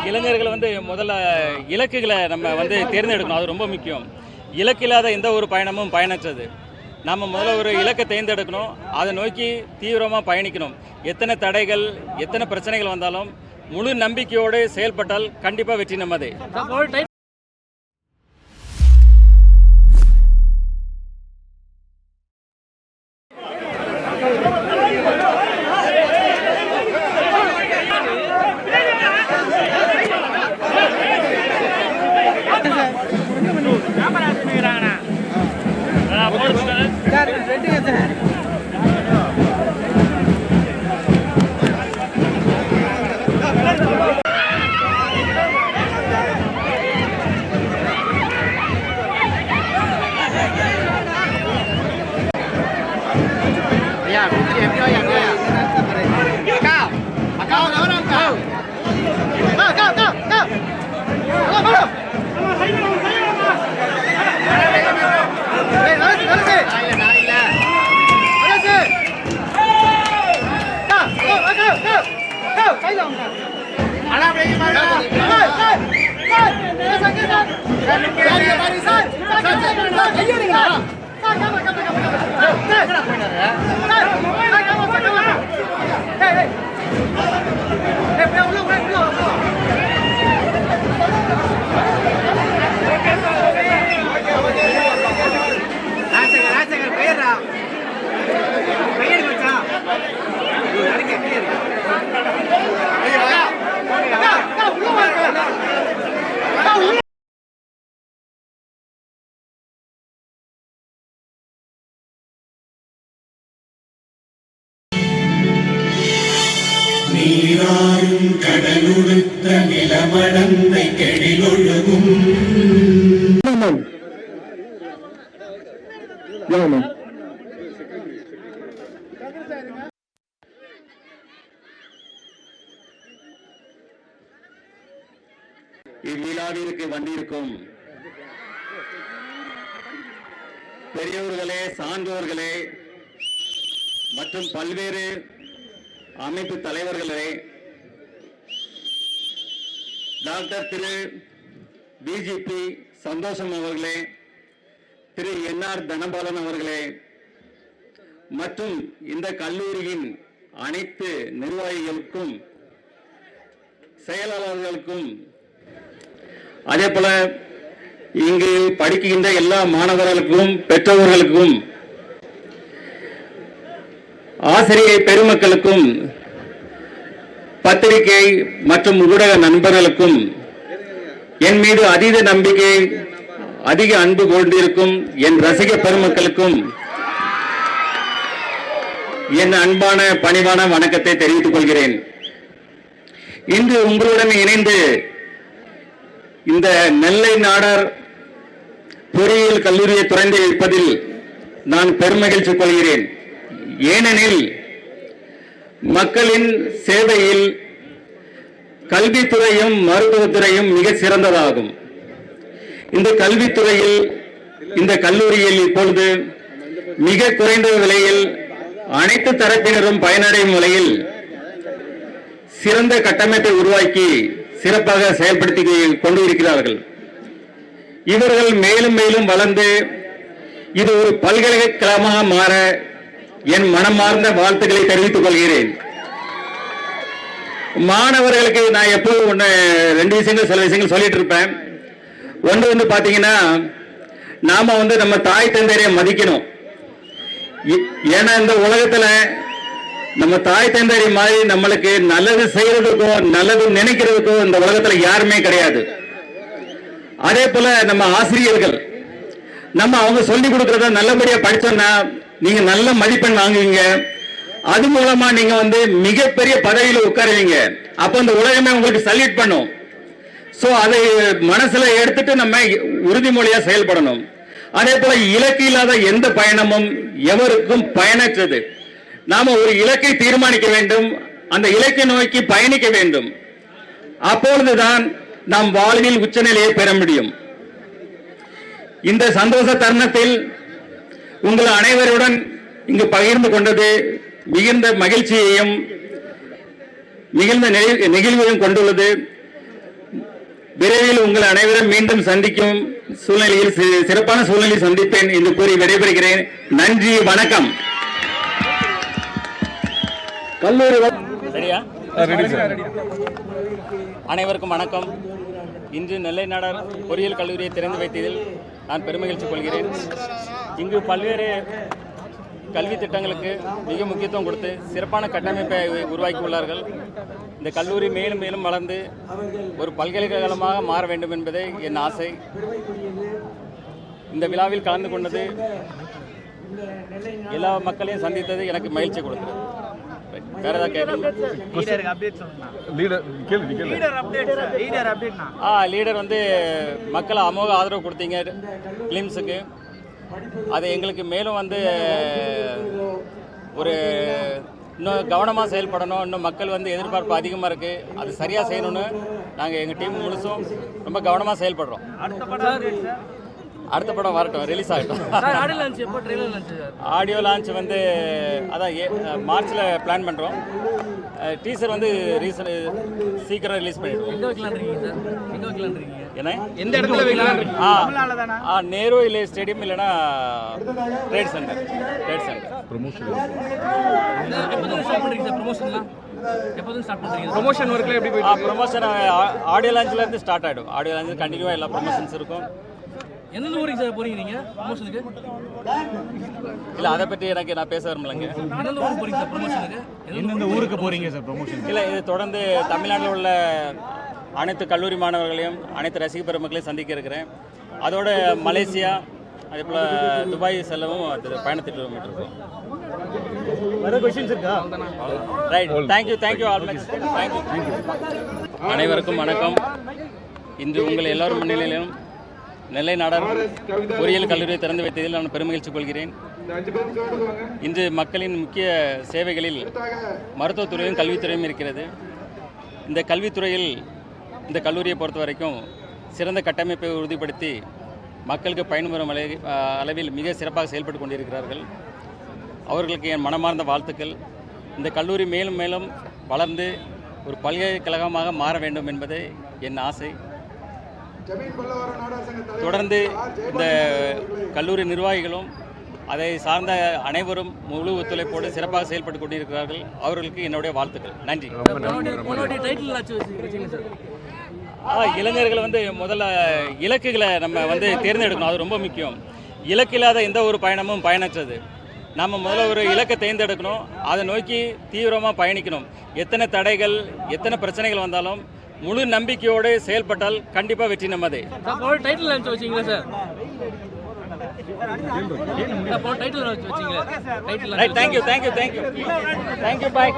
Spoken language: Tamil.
இளைஞர்கள் முதல்ல இலக்குகளை நம்ம தேர்ந்தெடுக்கணும். அது ரொம்ப முக்கியம். இலக்கு இல்லாத எந்த ஒரு பயணமும் பயனற்றது. நம்ம முதல்ல ஒரு இலக்கை தேர்ந்தெடுக்கணும், அதை நோக்கி தீவிரமாக பயணிக்கணும். எத்தனை தடைகள், எத்தனை பிரச்சனைகள் வந்தாலும் முழு நம்பிக்கையோடு செயல்பட்டால் கண்டிப்பாக வெற்றி நம்மதே. நீராயும் கடலுடுத்த நிலமடந்தை கெடிலொழுகும் இவ்விழாவிற்கு வந்திருக்கும் பெரியவர்களே, சான்றோர்களே மற்றும் பல்வேறு அமைப்பு தலைவர்களே, டாக்டர் திரு பிஜிபி சந்தோஷம் அவர்களே, திரு என்ஆர் தனபாலன் அவர்களே மற்றும் இந்த கல்லூரியின் அனைத்து நிர்வாகிகளுக்கும் செயலாளர்களுக்கும் அதே போல இங்கு படிக்கின்ற எல்லா மாணவர்களுக்கும் பெற்றோர்களுக்கும் ஆசிரியர் பெருமக்களுக்கும் பத்திரிகை மற்றும் ஊடக நண்பர்களுக்கும் என் மீது அதீத நம்பிக்கை, அதிக அன்பு கொண்டிருக்கும் என் ரசிக பெருமக்களுக்கும் என் அன்பான பணிவான வணக்கத்தை தெரிவித்துக் கொள்கிறேன். இன்று உங்களுடன் இணைந்து இந்த நெல்லை நாடார் பொறியியல் கல்லூரியை துறந்து வைப்பதில் நான் பெருமகிழ்ச்சி கொள்கிறேன். ஏனெனில் மக்களின் சேவையில் கல்வித்துறையும் மருத்துவத்துறையும் மிக சிறந்ததாகும். இந்த கல்வித்துறையில் இந்த கல்லூரியில் இப்பொழுது மிக குறைந்த விலையில் அனைத்து தரப்பினரும் பயனடையும் வகையில் சிறந்த கட்டமைப்பை உருவாக்கி சிறப்பாக செயல்படுத்தி கொண்டு இருக்கிறார்கள். இவர்கள் மேலும் மேலும் வளர்ந்து இது ஒரு பல்கலைக்கழகமாக மாற என் மனமார்ந்த வாழ்த்துக்களை தெரிவித்துக் கொள்கிறேன். மாணவர்களுக்கு நான் எப்போதும் ரெண்டு விஷயங்கள் சில விஷயங்கள் சொல்லிட்டு இருப்பேன். ஒன்று பாத்தீங்கன்னா, நாம நம்ம தாய் தந்தையை மதிக்கணும். ஏன்னா இந்த உலகத்துல நம்ம தாய் தந்தை மாதிரி நம்மளுக்கு நல்லது செய்யறதுக்கும் நல்லது நினைக்கிறதுக்கும் இந்த உலகத்துல யாருமே கிடையாது. அதே போல நம்ம ஆசிரியர்கள் அவங்க சொல்லி கொடுக்கறத நல்லபடியா படிச்சோம்னா நீங்க நல்ல மதிப்பெண் வாங்குவீங்க. அது மூலமா நீங்க மிகப்பெரிய பதவியில உட்காருவீங்க. அப்ப இந்த உலகமே உங்களுக்கு சல்யூட் பண்ணும். சோ அதை மனசுல எடுத்துட்டு நம்ம உறுதிமொழியா செயல்படணும். அதே போல இலக்கு இல்லாத எந்த பயணமும் எவருக்கும் பயனற்றது. நாம ஒரு இலக்கை தீர்மானிக்க வேண்டும், அந்த இலக்கை நோக்கி பயணிக்க வேண்டும். அப்பொழுதுதான் நாம் வாழ்வில் உச்சநிலையை பெற முடியும். இந்த சந்தோஷ தருணத்தில் உங்கள் அனைவருடன் இங்கு பகிர்ந்து கொண்டது மிகுந்த மகிழ்ச்சியையும் மிகுந்த நெகிழ்வையும் கொண்டுள்ளது. விரைவில் உங்கள் அனைவரும் மீண்டும் சந்திக்கும் சூழ்நிலையில் சிறப்பான சூழ்நிலையில் சந்திப்பேன் என்று கூறி விடைபெறுகிறேன். நன்றி, வணக்கம். கல்லூரி ரெடியா? அனைவருக்கும் வணக்கம். இன்று நெல்லை நாடார் பொறியியல் கல்லூரியை திறந்து வைத்ததில் நான் பெருமகிழ்ச்சி கொள்கிறேன். இங்கு பல்வேறு கல்வி திட்டங்களுக்கு மிக முக்கியத்துவம் கொடுத்து சிறப்பான கட்டமைப்பை உருவாக்கி உள்ளார்கள். இந்த கல்லூரி மேலும் மேலும் வளர்ந்து ஒரு பல்கலைக்கழகமாக மாற வேண்டும் என்பதே என் ஆசை. இந்த விழாவில் கலந்து கொண்டது எல்லா மக்களையும் சந்தித்தது எனக்கு மகிழ்ச்சி கொடுத்தது. வேற ஏதாவது லீடர் வந்து மக்கள் அமோக ஆதரவு கொடுத்தீங்க பிலிம்ஸுக்கு. அது எங்களுக்கு மேலும் வந்து ஒரு இன்னும் கவனமாக செயல்படணும். இன்னும் மக்கள் வந்து எதிர்பார்ப்பு அதிகமாக இருக்குது. அது சரியாக செய்யணும்னு நாங்கள் எங்கள் டீம் முழுசும் ரொம்ப கவனமாக செயல்படுறோம். அடுத்த படம் வரட்டும், ரிலீஸ் ஆகட்டும். ஆடியோ லான்ச் வந்து அதான் மார்ச்சில் பிளான் பண்ணுறோம். டீசர் வந்து சீக்கிரம் ரிலீஸ் பண்ணிடுவோம். என்ன எந்த இடத்துல? நேரு இல்லை ஸ்டேடியம் இல்லைன்னா ட்ரேட் சென்டர். ப்ரொமோஷன் ஒர்க்கில் எப்படி போயிட்டு? ப்ரொமோஷன் ஆடியோ லான்ச்ல இருந்து ஸ்டார்ட் ஆகிடும். ஆடியோ லான்ச் கண்டினியூவாக எல்லா ப்ரொமோஷன்ஸ் இருக்கும். எந்தெந்த ஊருக்கு சார் போறீங்க நீங்க ப்ரமோஷனுக்கு? இல்ல அதை பற்றி எனக்கு நான் பேச வரலங்க. எந்தெந்த ஊருக்கு போறீங்க சார் ப்ரமோஷனுக்கு? எந்தெந்த ஊருக்கு போறீங்க சார் ப்ரமோஷன்? இல்லை, இது தொடர்ந்து தமிழ்நாட்டில் உள்ள அனைத்து கல்லூரி மாணவர்களையும் அனைத்து ரசிக பெருமக்களையும் சந்திக்க இருக்கிறேன். அதோட மலேசியா அதே போல் துபாய் செல்லவும் பயணத்திட்டம் இருக்கோம். Right, thank you all much. Thank you. அனைவருக்கும் வணக்கம். இன்று உங்கள் எல்லோரும் முன்னிலையிலும் நெல்லை நாடார் பொறியியல் கல்லூரியை திறந்து வைத்ததில் நான் பெருமகிழ்ச்சி கொள்கிறேன். இன்று மக்களின் முக்கிய சேவைகளில் மருத்துவத்துறையும் கல்வித்துறையும் இருக்கிறது. இந்த கல்வித்துறையில் இந்த கல்லூரியை பொறுத்த வரைக்கும் சிறந்த கட்டமைப்பை உறுதிப்படுத்தி மக்களுக்கு பயன்பெறும் அளவில் மிக சிறப்பாக செயல்பட்டு கொண்டிருக்கிறார்கள். அவர்களுக்கு என் மனமார்ந்த வாழ்த்துக்கள். இந்த கல்லூரி மேலும் மேலும் வளர்ந்து ஒரு பல்கலைக்கழகமாக மாற வேண்டும் என்பது என் ஆசை. தொடர்ந்து இந்த கல்லூரி நிர்வாகிகளும் அதை சார்ந்த அனைவரும் முழு ஒத்துழைப்போடு சிறப்பாக செயல்பட்டு கொண்டிருக்கிறார்கள். அவர்களுக்கு என்னுடைய வாழ்த்துக்கள். நன்றி. இளைஞர்கள் வந்து முதல்ல இலக்குகளை நம்ம வந்து தேர்ந்தெடுக்கணும். அது ரொம்ப முக்கியம். இலக்கு இல்லாத எந்த ஒரு பயணமும் பயனற்றது. நம்ம முதல்ல ஒரு இலக்கை தேர்ந்தெடுக்கணும். அதை நோக்கி தீவிரமாக பயணிக்கணும். எத்தனை தடைகள் எத்தனை பிரச்சனைகள் வந்தாலும் முழு நம்பிக்கையோடு செயல்பட்டால் கண்டிப்பாக வெற்றி நம்மதே. டைட்டில் லான்ச் வச்சீங்களா சார்? டைட்டில் லான்ச் வச்சீங்களா? Right, thank you. பாய்.